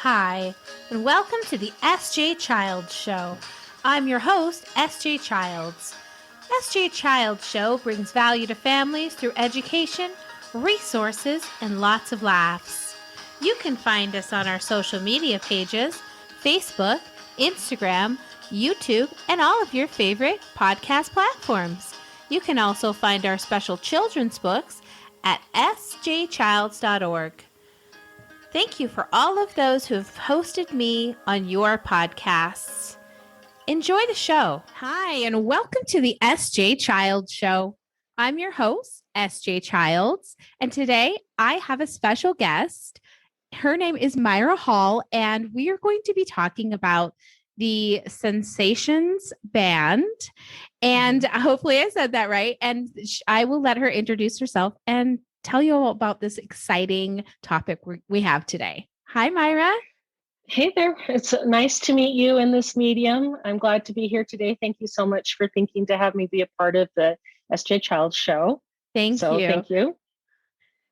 Hi, and welcome to the SJ Childs Show. I'm your host, SJ Childs. SJ Childs Show brings value to families through education, resources, and lots of laughs. You can find us on our social media pages, Facebook, Instagram, YouTube, and all of your favorite podcast platforms. You can also find our special children's books at sjchilds.org. Thank you for all of those who have hosted me on your podcasts. Enjoy the show. Hi, and welcome to the SJ Childs Show. I'm your host, SJ Childs, and today I have a special guest. Her name is Myra Hall, and we are going to be talking about the Sensations Band. And hopefully I said that right. And I will let her introduce herself and tell you all about this exciting topic we have today. Hi, Myra. Hey there. It's nice to meet you in this medium. I'm glad to be here today. Thank you so much for thinking to have me be a part of the SJ Childs Show. Thank you.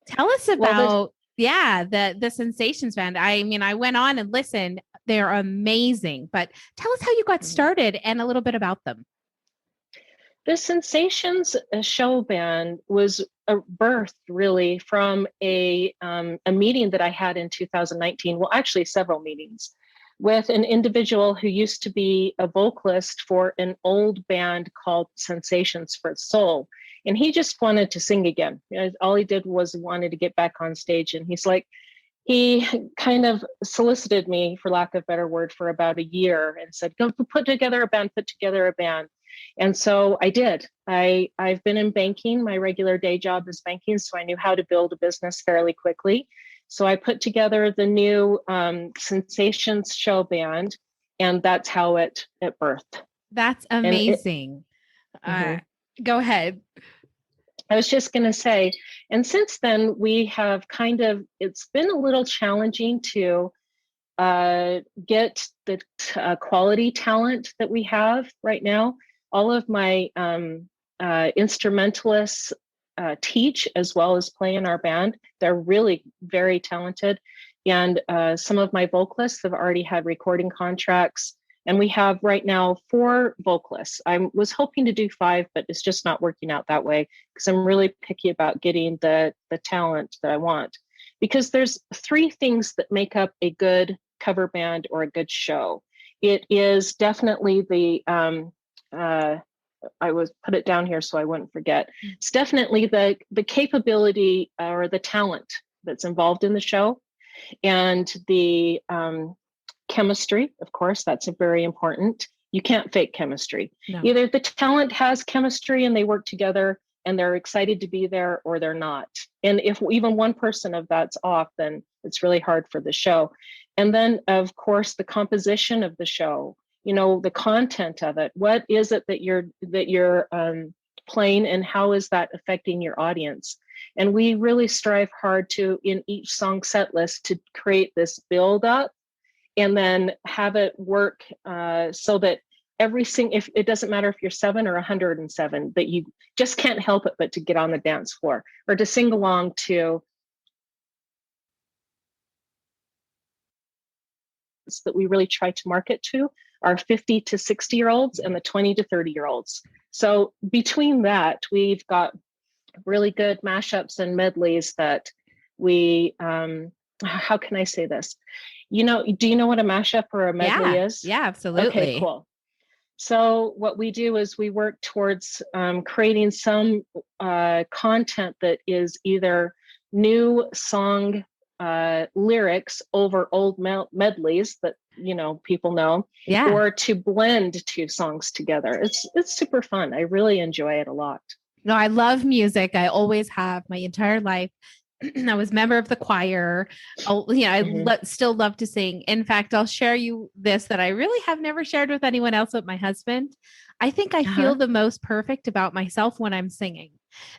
Tell us about, the Sensations Band. I mean, I went on and listened. They're amazing. But tell us how you got started and a little bit about them. The Sensations show band was birthed really from a meeting that I had in 2019. Well, actually several meetings with an individual who used to be a vocalist for an old band called Sensations for Soul. And he just wanted to sing again. All he did was wanted to get back on stage. And he kind of solicited me, for lack of a better word, for about a year and said, go put together a band. And so I did. I've been in banking. My regular day job is banking, so I knew how to build a business fairly quickly. So I put together the new Sensations show band, and that's how it birthed. That's amazing. Go ahead. I was just going to say, and since then we have it's been a little challenging to get the quality talent that we have right now. All of my instrumentalists teach as well as play in our band. They're really very talented. And some of my vocalists have already had recording contracts. And we have right now 4 vocalists. I was hoping to do 5, but it's just not working out that way because I'm really picky about getting the talent that I want. Because there's 3 things that make up a good cover band or a good show. It is definitely I was put it down here so I wouldn't forget. It's definitely the capability or the talent that's involved in the show, and the chemistry. Of course, that's very important. You can't fake chemistry. No. Either the talent has chemistry and they work together and they're excited to be there, or they're not. And if even one person of that's off, then it's really hard for the show. And then, of course, the composition of the show. The content of it. What is it that you're playing, and how is that affecting your audience? And we really strive hard to, in each song set list, to create this build up, and then have it work so that if it doesn't matter if you're 7 or 107, that you just can't help it but to get on the dance floor or to sing along to. That we really try to market to are 50 to 60 year olds and the 20 to 30 year olds. So between that, we've got really good mashups and medleys that we, how can I say this? Do you know what a mashup or a medley is? Yeah, absolutely. Okay, cool. So what we do is we work towards creating some content that is either new song lyrics over old medleys that people know, or to blend 2 songs together. It's super fun. I really enjoy it a lot. No, I love music. I always have my entire life. I was a member of the choir. I still love to sing. In fact, I'll share you this that I really have never shared with anyone else but my husband. I think I feel the most perfect about myself when I'm singing.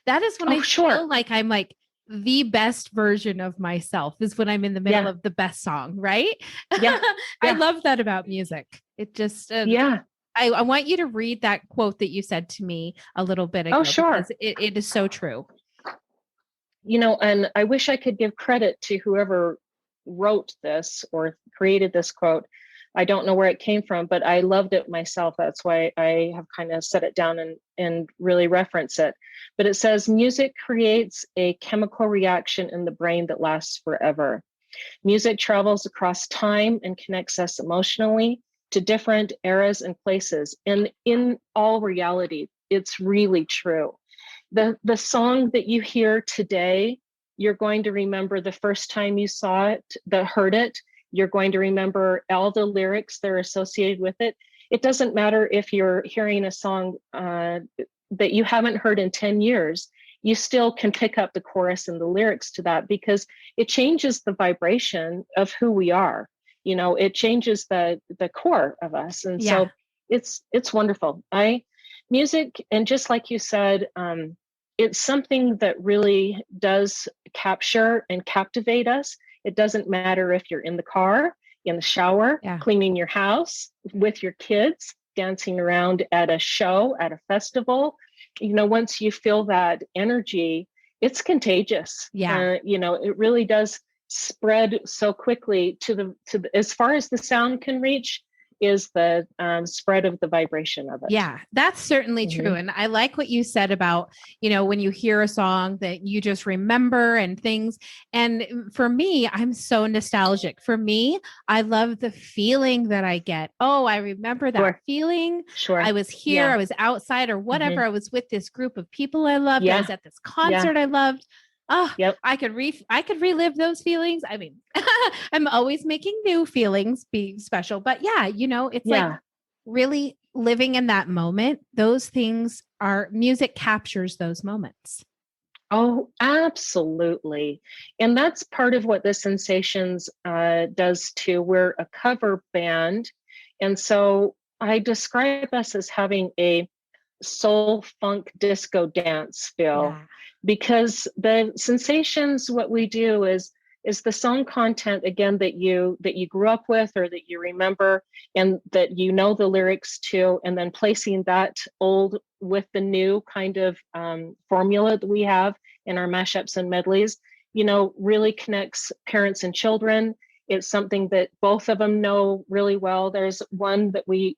That is when feel like I'm like the best version of myself, is when I'm in the middle of the best song, right? Yeah. I love that about music. It just, I want you to read that quote that you said to me a little bit ago. Oh, sure. Because it is so true. And I wish I could give credit to whoever wrote this or created this quote. I don't know where it came from, but I loved it myself. That's why I have kind of set it down and really reference it. But it says, music creates a chemical reaction in the brain that lasts forever. Music travels across time and connects us emotionally to different eras and places. And in all reality, it's really true. The song that you hear today, you're going to remember the first time you saw it, heard it. You're going to remember all the lyrics that are associated with it. It doesn't matter if you're hearing a song that you haven't heard in 10 years, you still can pick up the chorus and the lyrics to that because it changes the vibration of who we are. It changes the core of us. And so it's wonderful. Music, and just like you said, it's something that really does capture and captivate us. It doesn't matter if you're in the car, in the shower, cleaning your house, with your kids, dancing around at a show, at a festival. Once you feel that energy, it's contagious. It really does spread so quickly to the as far as the sound can reach is the spread of the vibration of it. Yeah, that's certainly true. And I like what you said about, when you hear a song that you just remember and things. And for me, I'm so nostalgic. For me, I love the feeling that I get. Oh, I remember that feeling. Sure. I was here, I was outside or whatever. I was with this group of people I loved. I was at this concert I loved. Oh, I could relive those feelings. I mean, I'm always making new feelings be special, but it's like really living in that moment. Those things music captures those moments. Oh, absolutely. And that's part of what the Sensations does too. We're a cover band. And so I describe us as having a soul funk disco dance feel because the Sensations, what we do is the song content again that you grew up with or that you remember and that the lyrics to, and then placing that old with the new kind of formula that we have in our mashups and medleys, really connects parents and children. It's something that both of them know really well. There's one that we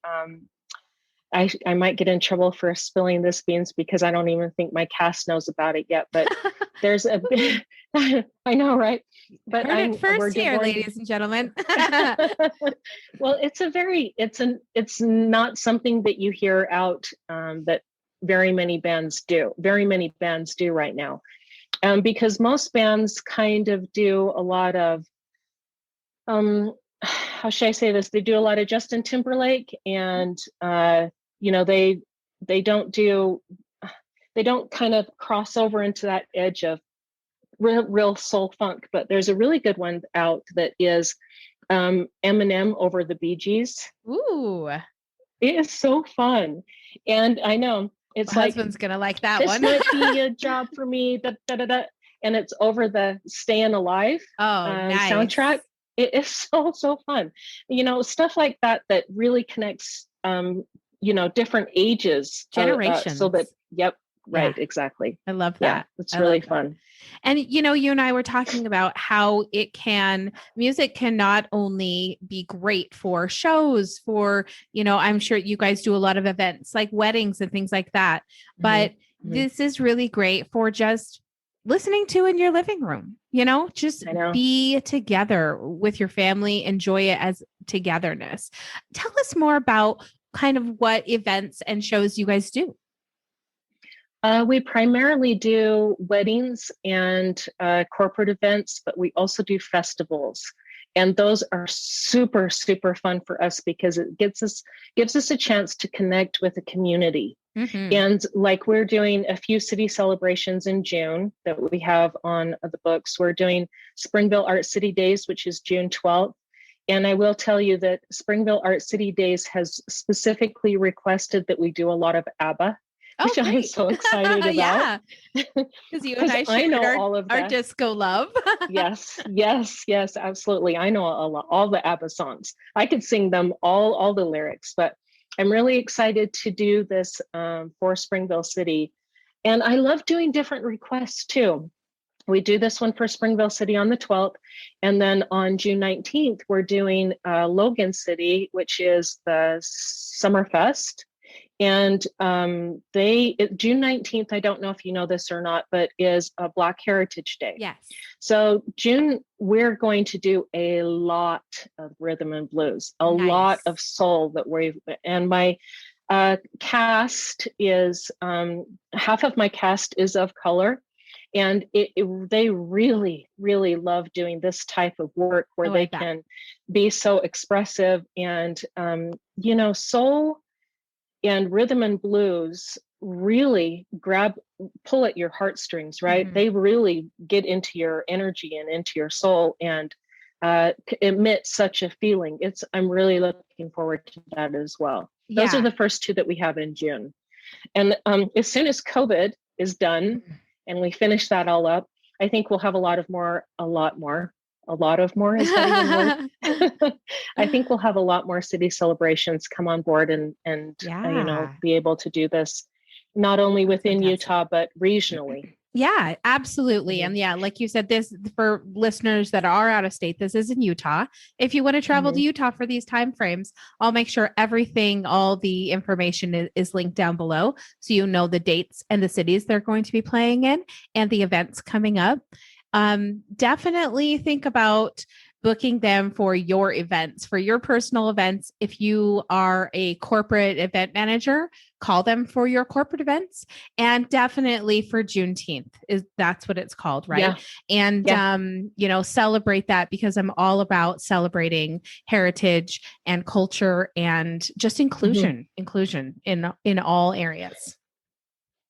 I might get in trouble for spilling this beans because I don't even think my cast knows about it yet, but there's a bit, I know, right? But Heard it first here, ladies and gentlemen. Well, it's not something that you hear out that very many bands do right now. Because most bands kind of do a lot of, how should I say this? They do a lot of Justin Timberlake and, they don't kind of cross over into that edge of real soul funk, but there's a really good one out that is Eminem over the Bee Gees. Ooh, it is so fun. And I know it's my husband's gonna like that this one. might be a job for me, and it's over the Staying Alive nice. soundtrack. It is so fun. Stuff like that really connects different ages, generations. So that exactly. I love that. It's really fun. And you and I were talking about how music can not only be great for shows, for I'm sure you guys do a lot of events like weddings and things like that, but this is really great for just listening to in your living room. Just be together with your family, enjoy it as togetherness. Tell us more about kind of what events and shows you guys do. We primarily do weddings and corporate events, but we also do festivals. And those are super, super fun for us because it gives us a chance to connect with the community. And like we're doing a few city celebrations in June that we have on the books. We're doing Springville Art City Days, which is June 12th. And I will tell you that Springville Art City Days has specifically requested that we do a lot of ABBA, which I'm so excited about. Yeah, because you and I shared all of our disco love. yes, absolutely. I know all the ABBA songs. I could sing them all the lyrics, but I'm really excited to do this for Springville City. And I love doing different requests too. We do this one for Springville City on the 12th. And then on June 19th, we're doing Logan City, which is the Summerfest. And June 19th, I don't know if you know this or not, but is a Black Heritage Day. Yes. So June, we're going to do a lot of rhythm and blues, a Nice. lot of soul and my cast is, half of my cast is of color. And they really, really love doing this type of work where they can be so expressive and, soul and rhythm and blues really pull at your heartstrings, right? Mm-hmm. They really get into your energy and into your soul and emit such a feeling. I'm really looking forward to that as well. Yeah. Those are the first two that we have in June. And as soon as COVID is done and we finish that all up, I think we'll have a lot more is that even word? I think we'll have a lot more city celebrations come on board and be able to do this not only within Utah, but regionally. Yeah, absolutely. And yeah, like you said, this for listeners that are out of state, this is in Utah. If you want to travel to Utah for these timeframes, I'll make sure all the information is linked down below. So you know the dates and the cities they're going to be playing in and the events coming up. Definitely think about booking them for your events, for your personal events. If you are a corporate event manager, call them for your corporate events, and definitely for Juneteenth that's what it's called, right? Yeah. And, celebrate that, because I'm all about celebrating heritage and culture and just inclusion in all areas.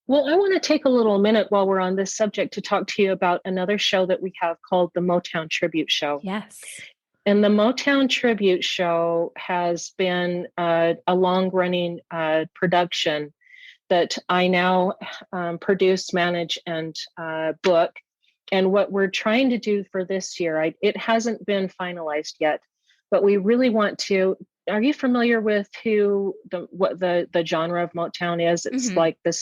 Well, I want to take a little minute while we're on this subject to talk to you about another show that we have called the Motown Tribute Show. Yes. And the Motown Tribute Show has been a long-running production that I now produce, manage, and book. And what we're trying to do for this year, it hasn't been finalized yet, but we really want to. Are you familiar with what the genre of Motown is? It's like the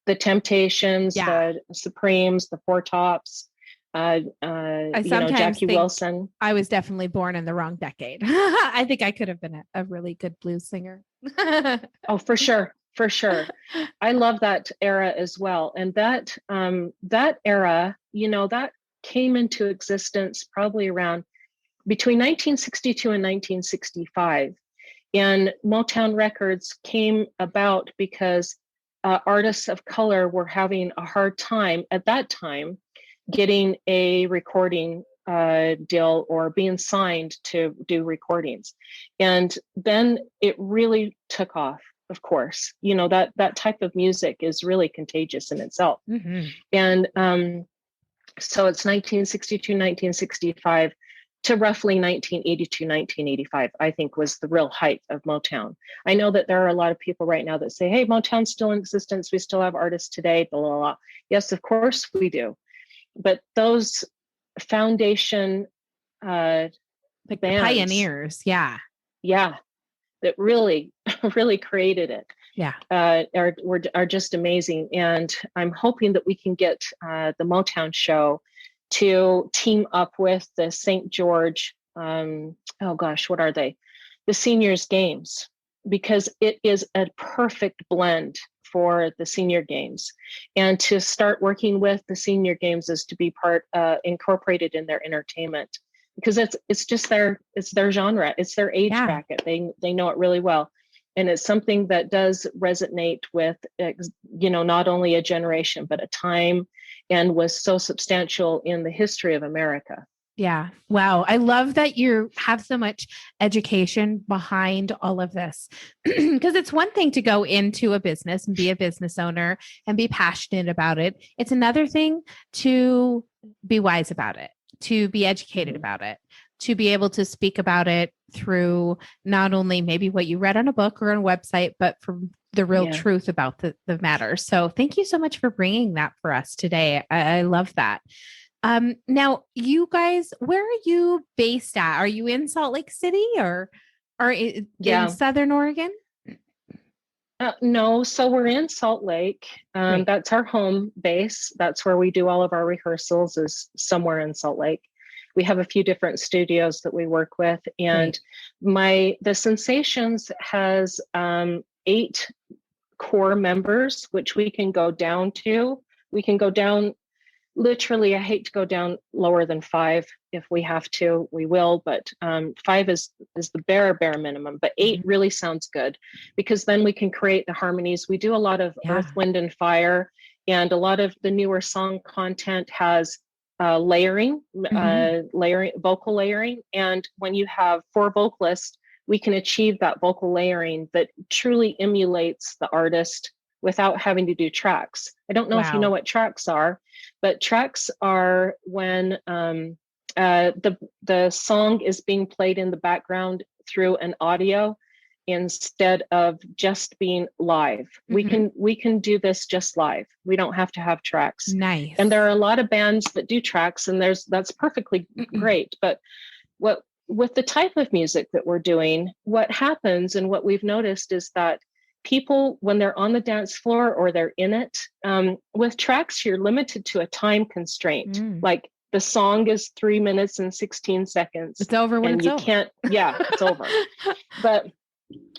the Temptations, the Supremes, the Four Tops, Jackie Wilson. I was definitely born in the wrong decade. I think I could have been a really good blues singer. Oh, for sure. For sure. I love that era as well. And that era, that came into existence probably around between 1962 and 1965. And Motown Records came about because artists of color were having a hard time at that time getting a recording deal or being signed to do recordings. And then it really took off, of course. That type of music is really contagious in itself. Mm-hmm. And so it's 1962, 1965 to roughly 1982, 1985, I think was the real height of Motown. I know that there are a lot of people right now that say, hey, Motown's still in existence. We still have artists today, blah, blah, blah. Yes, of course we do. But those foundation like bands, pioneers, yeah, that really, really created it, are just amazing. And I'm hoping that we can get the Motown show to team up with the St. George, what are they? The Seniors Games, because it is a perfect blend for the Senior Games. And to start working with the Senior Games is to be incorporated in their entertainment, because it's their genre, it's their age bracket. They know it really well. And it's something that does resonate with, not only a generation, but a time, and was so substantial in the history of America. Yeah. Wow. I love that you have so much education behind all of this, because it's one thing to go into a business and be a business owner and be passionate about it. It's another thing to be wise about it, to be educated about it, to be able to speak about it through not only maybe what you read on a book or on a website, but from the real truth about the matter. So thank you so much for bringing that for us today. I love that. Now, you guys, where are you based at? Are you in Salt Lake City or in Southern Oregon? No, so we're in Salt Lake. Great. That's our home base. That's where we do all of our rehearsals, is somewhere in Salt Lake. We have a few different studios that we work with, and the Sensations has 8 core members, which we can go down to. We can go down literally, I hate to go down lower than 5. If we have to, we will, but 5 is the bare minimum, but 8 really sounds good, because then we can create the harmonies. We do a lot of Earth, Wind, and Fire, and a lot of the newer song content has layering, vocal layering. And when you have 4 vocalists, we can achieve that vocal layering that truly emulates the artist without having to do tracks. I don't know if you know what tracks are, but tracks are when the song is being played in the background through an audio instead of just being live. We can do this just live. We don't have to have tracks. Nice. And there are a lot of bands that do tracks, and that's perfectly great. But with the type of music that we're doing, what happens and what we've noticed is that people, when they're on the dance floor or they're in it, with tracks, you're limited to a time constraint. Like the song is 3 minutes and 16 seconds. It's over when it's over. Can't, it's over. But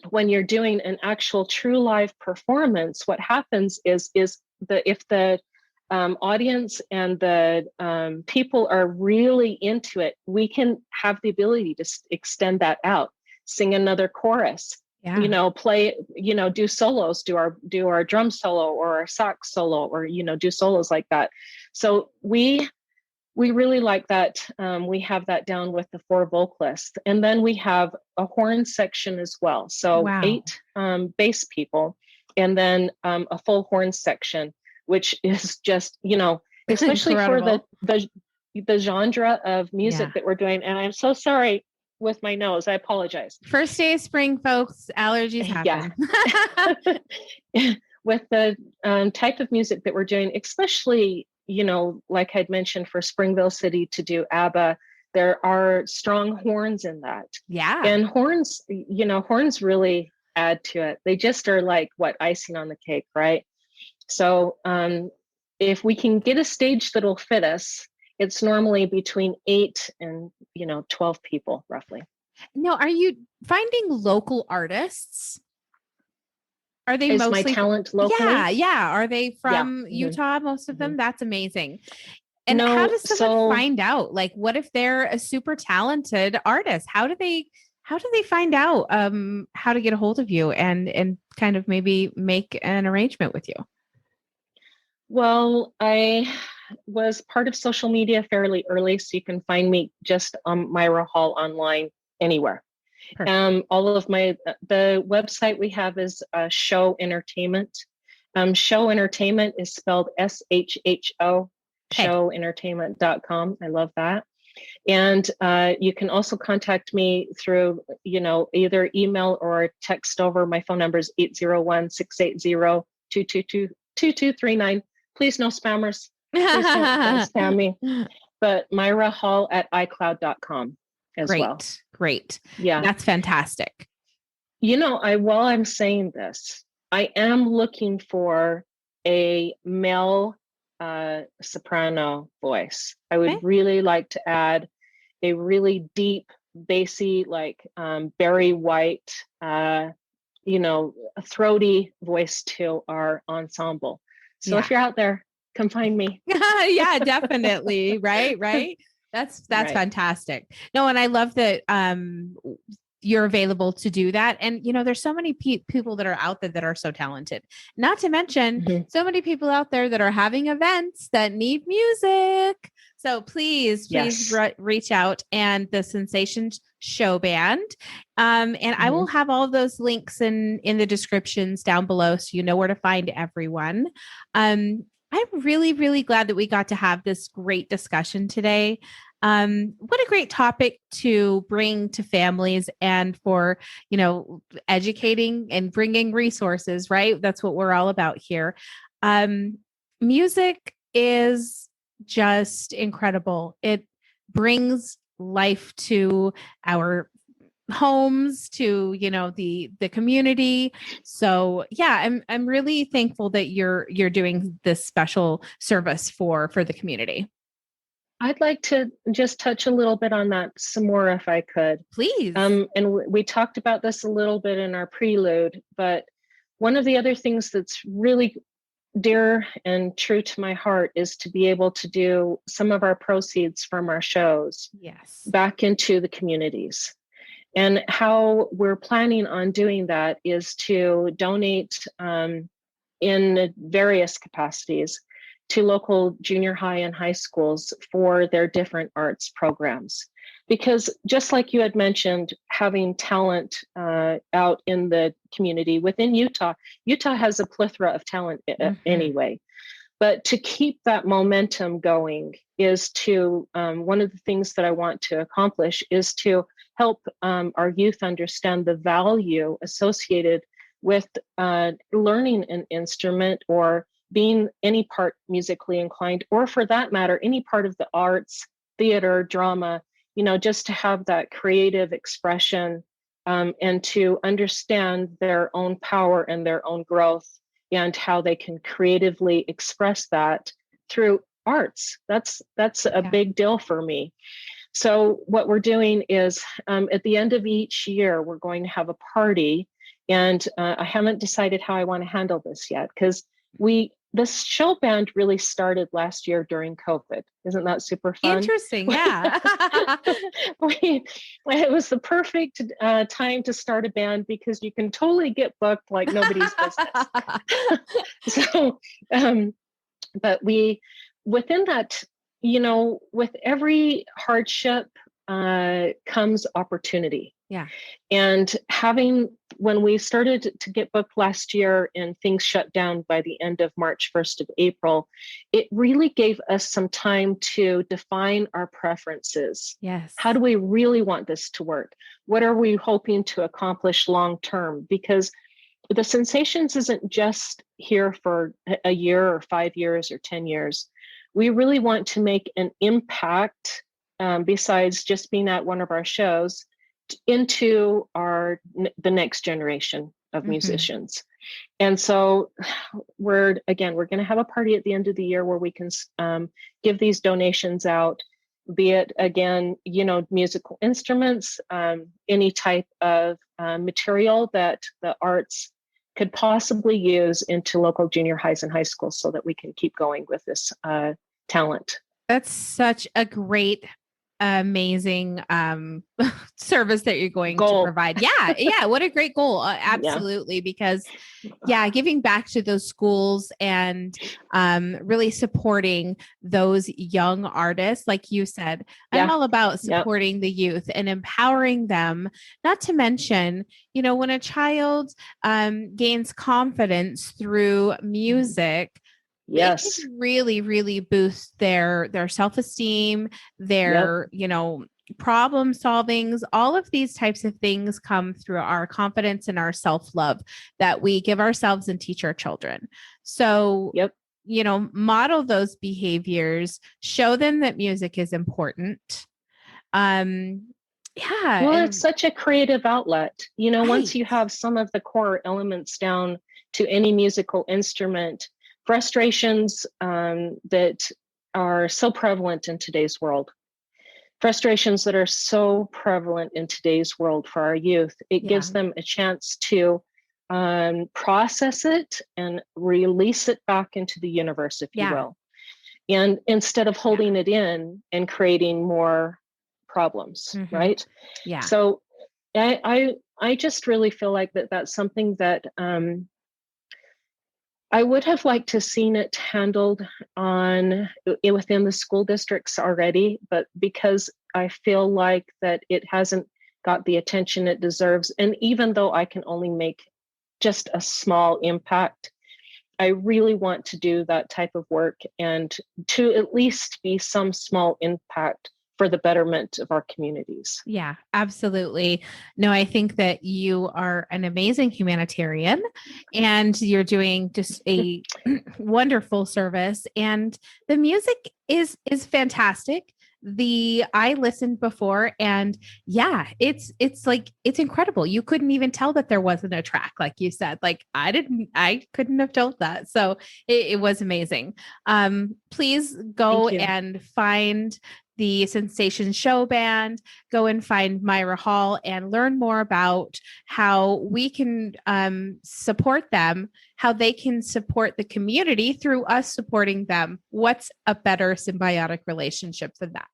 when you're doing an actual true live performance, what happens is if the audience and the people are really into it, we can have the ability to extend that out, sing another chorus, play, do solos, do our drum solo or our sax solo, or, do solos like that. So we really like that. We have that down with the 4 vocalists, and then we have a horn section as well. So 8 bass people, and then a full horn section, which is just, especially for the genre of music that we're doing. And I'm so sorry with my nose. I apologize. First day of spring, folks, allergies happen. Yeah. With the type of music that we're doing, especially, like I'd mentioned, for Springville City to do ABBA, there are strong horns in that. Yeah. And horns really add to it. They just are like icing on the cake, right? So if we can get a stage that'll fit us, it's normally between 8 and 12 people roughly. Now, are you finding local artists? Are they mostly my talent locally? Yeah. Are they from Utah? Most of them? That's amazing. And how does someone find out? Like, what if they're a super talented artist? How do they find out how to get a hold of you and kind of maybe make an arrangement with you? Well, I was part of social media fairly early, so you can find me just on Myra Hall online anywhere. All of the website we have is Show Entertainment. Show Entertainment is spelled SHHO, showentertainment.com. I love that. And you can also contact me through, either email or text over. My phone number is 801-680-2239. Please, no spammers. Please don't spam me. But Myra Hall at iCloud.com as well. Great. Yeah. That's fantastic. While I'm saying this, I am looking for a male soprano voice. I would really like to add a really deep, bassy, like Barry White, a throaty voice to our ensemble. So if you're out there, come find me. Yeah, definitely. Right. That's fantastic. No, and I love that you're available to do that. And, there's so many people that are out there that are so talented, not to mention so many people out there that are having events that need music. So please reach out, and the Sensations Show Band. And I will have all of those links in the descriptions down below, so you know where to find everyone. I'm really, really glad that we got to have this great discussion today. What a great topic to bring to families and for, educating and bringing resources, right? That's what we're all about here. Music is just incredible. It brings life to our homes to, the community. So yeah, I'm really thankful that you're doing this special service for the community. I'd like to just touch a little bit on that some more if I could. Please. And we talked about this a little bit in our prelude, but one of the other things that's really dear and true to my heart is to be able to do some of our proceeds from our shows Yes. back into the communities. And how we're planning on doing that is to donate in various capacities to local junior high and high schools for their different arts programs. Because just like you had mentioned, having talent out in the community within Utah, Utah has a plethora of talent anyway. But to keep that momentum going is to, one of the things that I want to accomplish is to help our youth understand the value associated with learning an instrument or being any part musically inclined, or for that matter, any part of the arts, theater, drama, just to have that creative expression and to understand their own power and their own growth and how they can creatively express that through arts. That's a big deal for me. So what we're doing is at the end of each year, we're going to have a party. And I haven't decided how I want to handle this yet, because this show band really started last year during COVID. Isn't that super fun? Interesting. Yeah. It was the perfect time to start a band because you can totally get booked like nobody's business. So, but within that, with every hardship comes opportunity. Yeah. And when we started to get booked last year and things shut down by the end of March, 1st of April, it really gave us some time to define our preferences. Yes. How do we really want this to work? What are we hoping to accomplish long term? Because the Sensations isn't just here for a year or 5 years or 10 years. We really want to make an impact besides just being at one of our shows into the next generation of musicians. And so we're going to have a party at the end of the year where we can give these donations out, be it again, musical instruments, any type of material that the arts could possibly use into local junior highs and high schools so that we can keep going with this talent. That's such a great, amazing service that you're going to provide. Yeah. What a great goal. Absolutely. Because giving back to those schools and really supporting those young artists, like you said, I'm all about supporting the youth and empowering them. Not to mention, when a child gains confidence through music, yes, it can really, really boost their self-esteem, their, problem solvings. All of these types of things come through our confidence and our self-love that we give ourselves and teach our children. So, model those behaviors, show them that music is important. Well, it's such a creative outlet. Right. Once you have some of the core elements down to any musical instrument, frustrations that are so prevalent in today's world, frustrations that are so prevalent in today's world for our youth, it gives them a chance to process it and release it back into the universe, if you will. And instead of holding it in and creating more problems, right? Yeah. So I just really feel like that's something that I would have liked to seen it handled within the school districts already, but because I feel like that it hasn't got the attention it deserves, and even though I can only make just a small impact, I really want to do that type of work and to at least be some small impact for the betterment of our communities. Yeah, absolutely. No, I think that you are an amazing humanitarian and you're doing just a wonderful service, and the music is fantastic. I listened before, and yeah, it's like, it's incredible. You couldn't even tell that there wasn't a track, like you said. Like I couldn't have told that. So it was amazing. Please go Thank you. and find the Sensation Show Band, go and find Myra Hall and learn more about how we can support them, how they can support the community through us supporting them. What's a better symbiotic relationship than that?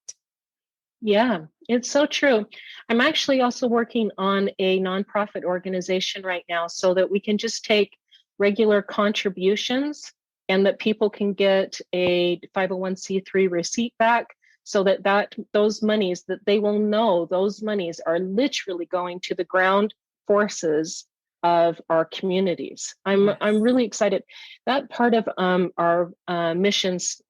Yeah, it's so true. I'm actually also working on a nonprofit organization right now so that we can just take regular contributions and that people can get a 501c3 receipt back, so that those monies, that they will know those monies are literally going to the ground forces of our communities. I'm really excited. That part of our missions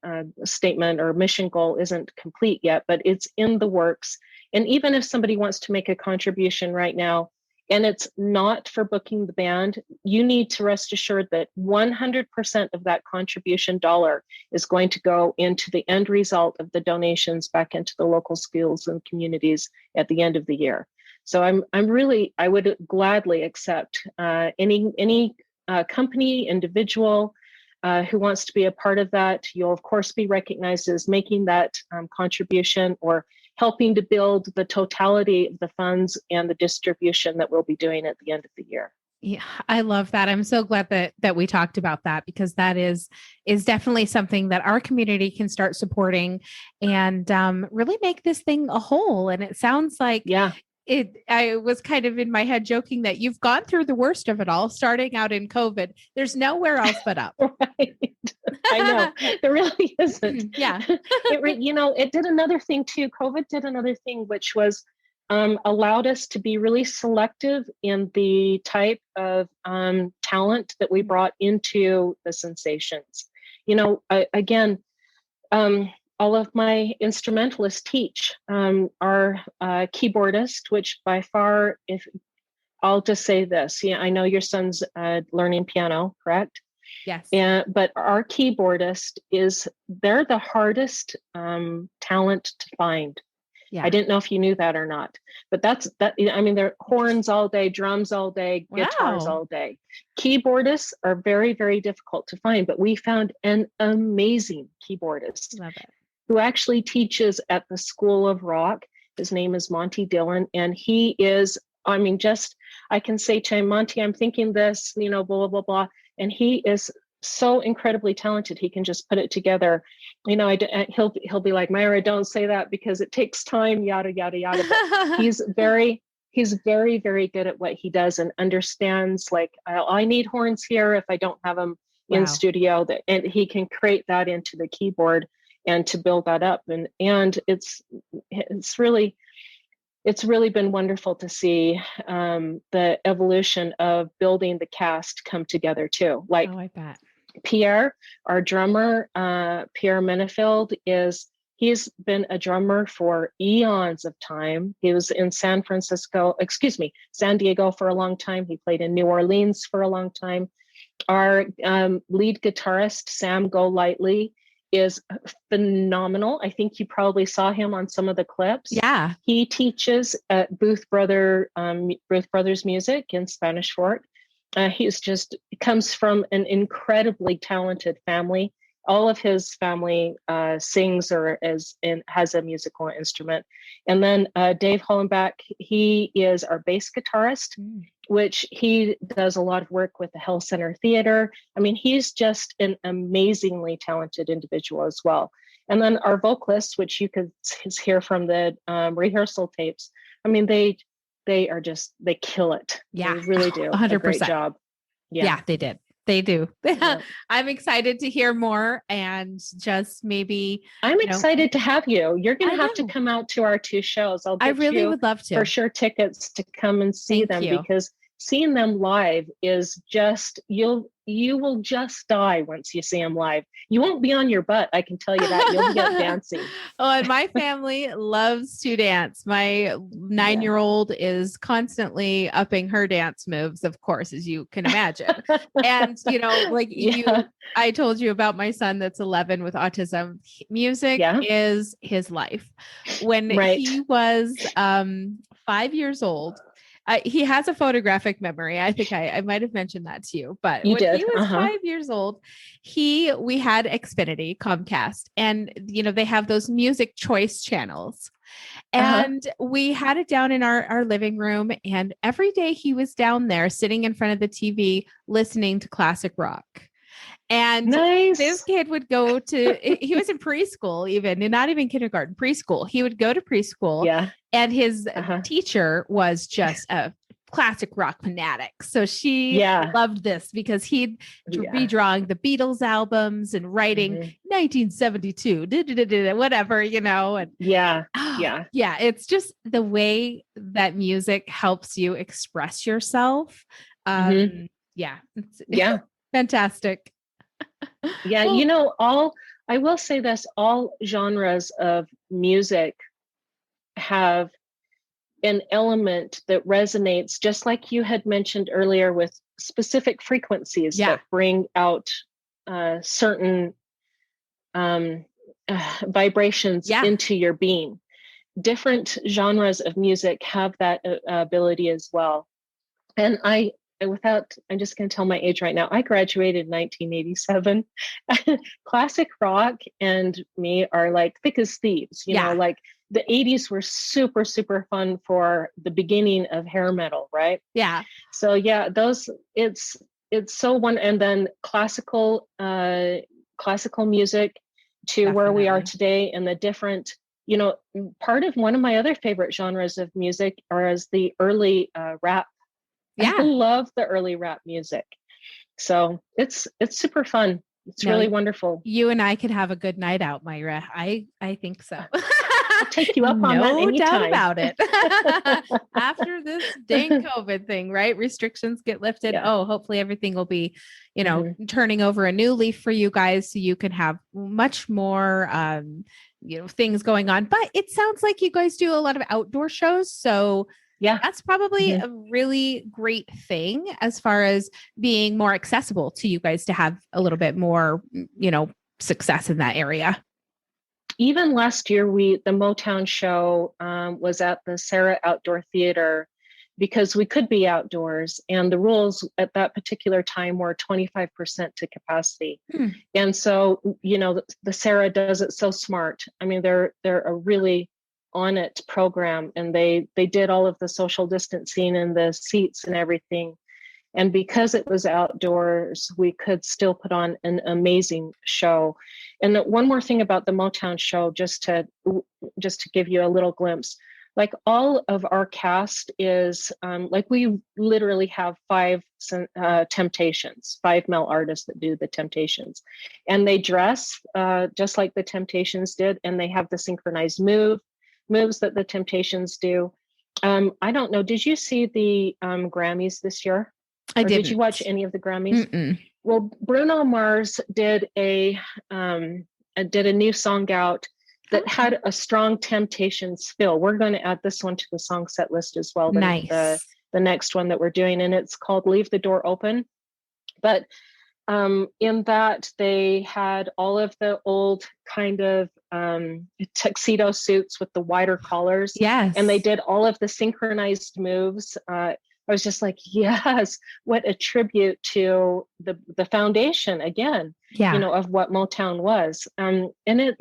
statement or mission goal isn't complete yet, but it's in the works. And even if somebody wants to make a contribution right now, and it's not for booking the band, you need to rest assured that 100% of that contribution dollar is going to go into the end result of the donations back into the local schools and communities at the end of the year. So I would gladly accept any company, individual who wants to be a part of that. You'll of course be recognized as making that contribution or helping to build the totality of the funds and the distribution that we'll be doing at the end of the year. Yeah, I love that. I'm so glad that we talked about that, because that is definitely something that our community can start supporting and really make this thing a whole. And it sounds like I was kind of in my head joking that you've gone through the worst of it all, starting out in COVID. There's nowhere else but up. Right. I know. There really isn't. Yeah. It did another thing too. COVID did another thing, which was allowed us to be really selective in the type of talent that we brought into the Sensations. Again, all of my instrumentalists teach. Our keyboardist, which by far, if I'll just say this, I know your son's learning piano, correct? Yes. But our keyboardist they're the hardest talent to find. Yeah. I didn't know if you knew that or not, but they're horns all day, drums all day, guitars all day. Keyboardists are very, very difficult to find, but we found an amazing keyboardist. Love it. Who actually teaches at the School of Rock. His name is Monty Dillon, and he is, I can say to him, Monty, I'm thinking this, blah, blah, blah, blah. And he is so incredibly talented. He can just put it together. He'll be like, Myra, don't say that because it takes time, yada, yada, yada. But he's very, very good at what he does and understands, like, I need horns here if I don't have them in studio, and he can create that into the keyboard and to build that up. And it's really been wonderful to see the evolution of building the cast come together too. Like, I bet. Pierre, our drummer, Pierre Menefeld, he's been a drummer for eons of time. He was in San Diego for a long time. He played in New Orleans for a long time. Our lead guitarist, Sam Golightly, is phenomenal. I think you probably saw him on some of the clips. Yeah. He teaches at Booth Brothers Music in Spanish Fork. He comes from an incredibly talented family. All of his family sings or has a musical instrument. And then Dave Hollenbach, he is our bass guitarist, which he does a lot of work with the Hell Center Theater. He's just an amazingly talented individual as well. And then our vocalists, which you could hear from the rehearsal tapes, they kill it. Yeah, they really do 100%. A great job. Yeah, they did. They do. Yeah. I'm excited to hear more, and just maybe I'm excited to have you. You're going to have to come out to our two shows. I really would love to. For sure tickets to come and see them because seeing them live is just, you will just die once you see them live. You won't be on your butt, I can tell you that. You'll be up dancing. Oh, and my family loves to dance. My 9-year-old is constantly upping her dance moves, of course, as you can imagine. And, I told you about my son that's 11 with autism. Music is his life. When he was 5 years old, he has a photographic memory. I think I might have mentioned that to you, but when he was 5 years old, we had Xfinity, Comcast, and they have those music choice channels. And we had it down in our living room. And every day he was down there sitting in front of the TV, listening to classic rock. And this kid would go to, he was in preschool, even not even kindergarten, preschool. He would go to preschool and his teacher was just a classic rock fanatic. So she loved this because he'd be drawing the Beatles albums and writing 1972, whatever, and it's just the way that music helps you express yourself. It's fantastic. I will say this, all genres of music have an element that resonates, just like you had mentioned earlier, with specific frequencies that bring out certain vibrations into your being. Different genres of music have that ability as well. And I'm just going to tell my age right now. I graduated in 1987. Classic rock and me are like thick as thieves, like the 80s were super, super fun for the beginning of hair metal, right? Yeah. So it's so one, and then classical music to where we are today, and the different, part of one of my other favorite genres of music is the early rap. I love the early rap music. So it's super fun. It's really wonderful. You and I could have a good night out, Myra. I think so. I'll take you up on that anytime. No doubt about it. After this dang COVID thing, right? Restrictions get lifted. Hopefully everything will be, turning over a new leaf for you guys, so you can have much more, things going on. But it sounds like you guys do a lot of outdoor shows. So that's probably a really great thing as far as being more accessible to you guys to have a little bit more, success in that area. Even last year, the Motown show was at the Sarah Outdoor Theater because we could be outdoors, and the rules at that particular time were 25% to capacity. And so, the Sarah does it so smart. I mean, they're a really on it program, and they did all of the social distancing and the seats and everything. And because it was outdoors, we could still put on an amazing show. And one more thing about the Motown show, just to give you a little glimpse, like all of our cast is like we literally have 5 Temptations, 5 male artists that do the Temptations, and they dress just like the Temptations did, and they have the synchronized moves that the Temptations do. I don't know. Did you see the Grammys this year? I didn't. Did you watch any of the Grammys? Mm-mm. Well, Bruno Mars did a new song out that had a strong Temptations feel. We're going to add this one to the song set list as well. Nice. The next one that we're doing, and it's called "Leave the Door Open." But in that, they had all of the old kind of tuxedo suits with the wider collars. Yes. And they did all of the synchronized moves. I was just like, yes, what a tribute to the foundation again, of what Motown was. And it,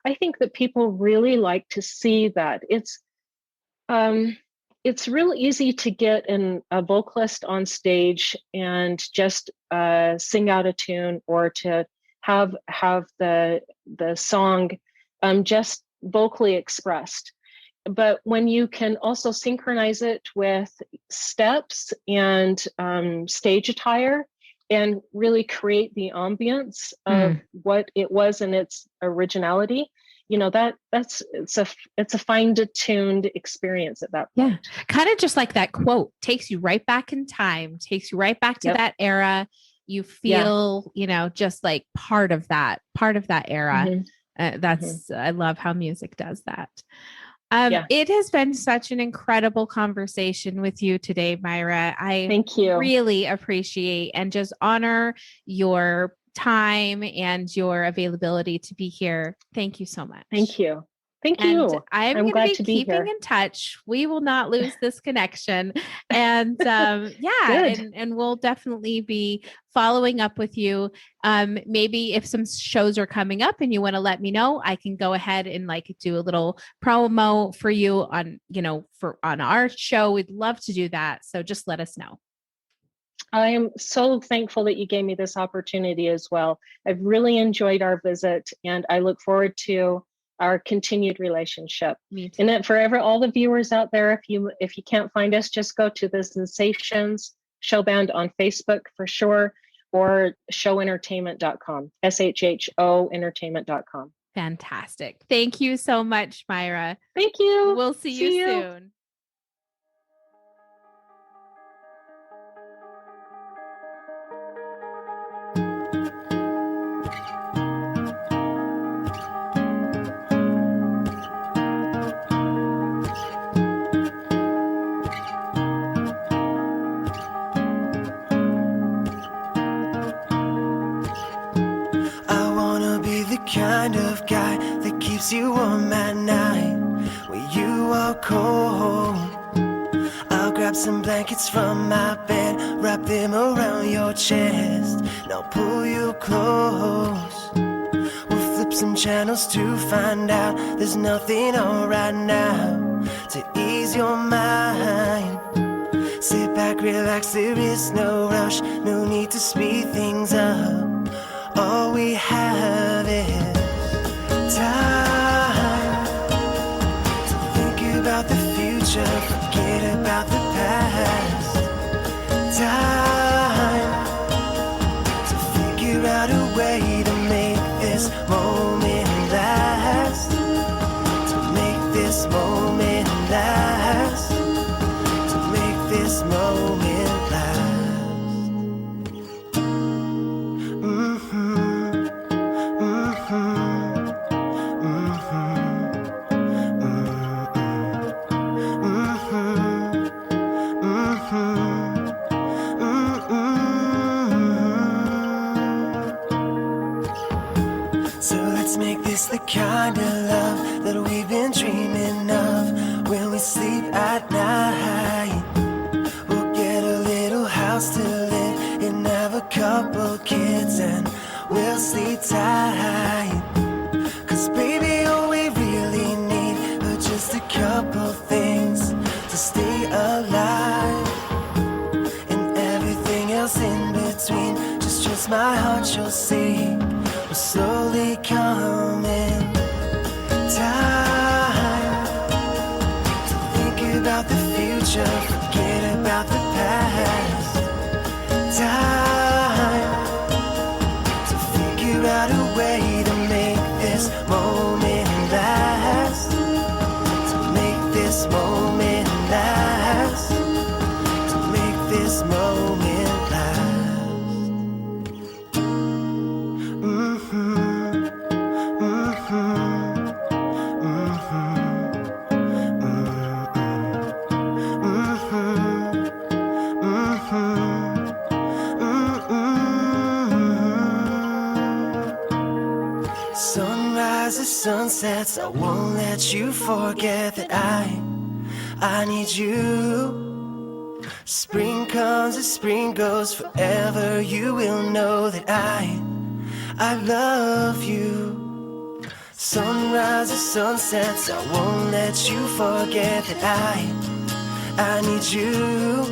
I think that people really like to see that. It's real easy to get a vocalist on stage and just sing out a tune, or to have the song just vocally expressed. But when you can also synchronize it with steps and stage attire, and really create the ambience of what it was in its originality, it's a fine-tuned experience at that point. Yeah. Kind of just like that quote, takes you right back in time, takes you right back to that era. You feel, just like part of that era. I love how music does that. It has been such an incredible conversation with you today, Myra. Thank you. Really appreciate and just honor your time and your availability to be here. Thank you so much. Thank you. Thank you. I'm going to be keeping in touch. We will not lose this connection. And and we'll definitely be following up with you. Maybe if some shows are coming up and you want to let me know, I can go ahead and like do a little promo for you on our show. We'd love to do that. So just let us know. I am so thankful that you gave me this opportunity as well. I've really enjoyed our visit, and I look forward to our continued relationship. Me too. And then forever, all the viewers out there, if you can't find us, just go to the Sensations Show Band on Facebook for sure, or showentertainment.com, SHHO entertainment.com. Fantastic. Thank you so much, Myra. Thank you. We'll see you soon. Kind of guy that keeps you warm at night when you are cold. I'll grab some blankets from my bed, wrap them around your chest, now pull you close. We'll flip some channels to find out there's nothing on right now to ease your mind. Sit back, relax, there is no rush, no need to speed things up. All we have is time to think about the future, forget about the past. Time to figure out a way to make this moment last. To make this moment last. To make this moment last. The kind of love that we've been dreaming of when we sleep at night. We'll get a little house to live in, have a couple kids, and we'll sleep tight. 'Cause baby, all we really need are just a couple things to stay alive, and everything else in between. Just trust my heart, you'll see. We're slowly coming. Time to think about the future, forget about the past. Time to figure out a way to make this moment last. To make this moment last. To make this moment last. Sunsets, I won't let you forget that I need you. Spring comes and spring goes, forever you will know that I love you. Sunrises, sunsets, I won't let you forget that I need you.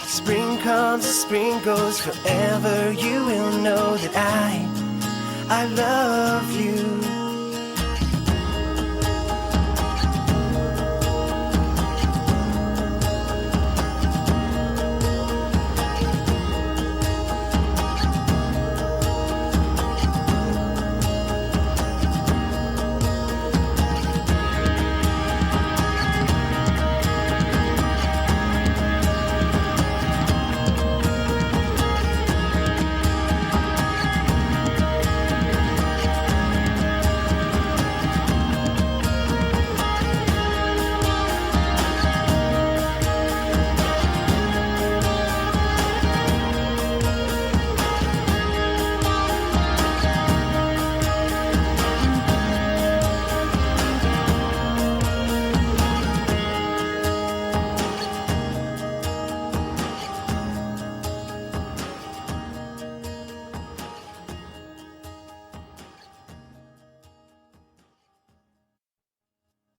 Spring comes and spring goes, forever you will know that I love you.